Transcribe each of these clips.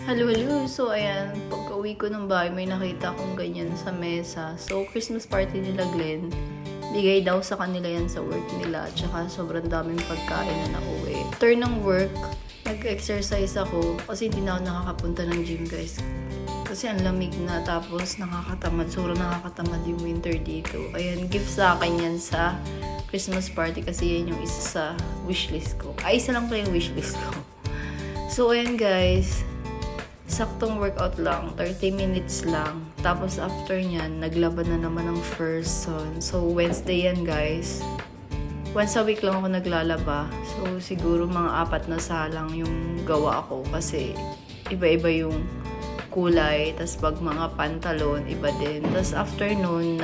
Hello, hello. So, ayan, pagka-uwi ko ng bahay, may nakita akong ganyan sa mesa. So, Christmas party nila Glenn. Bigay daw sa kanila yan sa work nila. Tsaka sobrang daming pagkain na nauwi. After ng work, nag-exercise ako kasi hindi na ako nakakapunta ng gym, guys. Kasi ang lamig na, tapos nakakatamad. Sobrang nakakatamad yung winter dito. Ayan, gift sa akin yan sa Christmas party kasi yan yung isa sa wishlist ko. Ay, isa lang pa yung wishlist ko. So, ayan guys. Saktong workout lang, 30 minutes lang. Tapos after nyan, naglaban na naman ng first son. So Wednesday yan guys. Once a week lang ako naglalaba. So siguro mga 4 na salang yung gawa ko kasi iba-iba yung kulay. Tapos pag mga pantalon, iba din. Tapos after nun,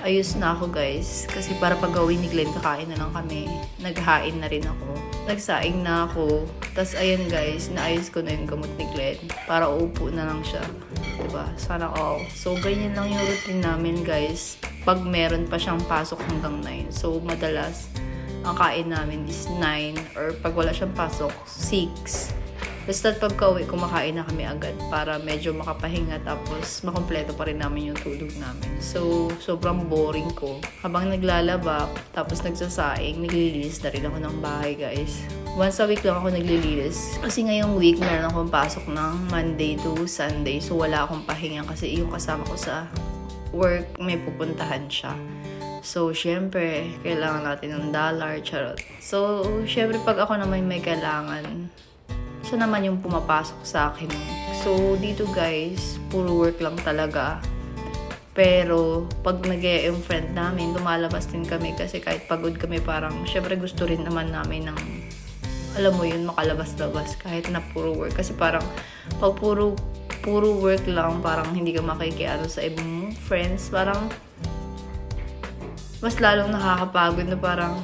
ayos na ako guys. Kasi para pag gawin ni Glenn, kakain na lang kami. Naghain na rin ako. Nagsaing na ako. Tapos ayan guys, naayos ko na yung gamot ni Glenn. Para uupo na lang siya. Diba? Sana all. So ganyan lang yung routine namin guys. Pag meron pa siyang pasok hanggang 9. So madalas, ang kain namin is 9. Or pag wala siyang pasok, 6. Basta pagka-uwi, kumakain na kami agad para medyo makapahinga tapos makompleto pa rin namin yung tulog namin. So, sobrang boring ko. Habang naglalaba, tapos nagsasaing, naglilinis na rin ako ng bahay, guys. Once a week lang ako naglilinis. Kasi ngayong week, meron akong pasok ng Monday to Sunday. So, wala akong pahinga kasi yung kasama ko sa work, may pupuntahan siya. So, syempre, kailangan natin ng dollar, charot. So, syempre, pag ako naman may kailangan, siya naman yung pumapasok sa akin. So, dito guys, puro work lang talaga. Pero, pag yung friend namin, lumalabas din kami kasi kahit pagod kami, parang, syempre gusto rin naman namin ng, alam mo yun, makalabas-labas kahit na puro work. Kasi parang, pag puro work lang, parang hindi ka makikiano sa ibang friends. Parang, mas lalong nakakapagod na parang,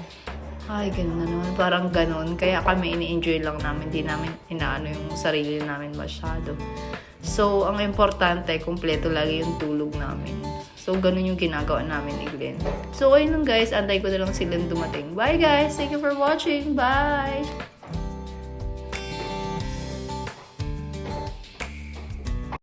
ay, ganun na naman. Parang ganun. Kaya kami ini-enjoy lang namin. Hindi namin inaano yung sarili namin masyado. So, ang importante, kumpleto lagi yung tulog namin. So, ganun yung ginagawa namin ni Glenn. So, ayun lang guys. Antay ko na lang silang dumating. Bye guys! Thank you for watching. Bye!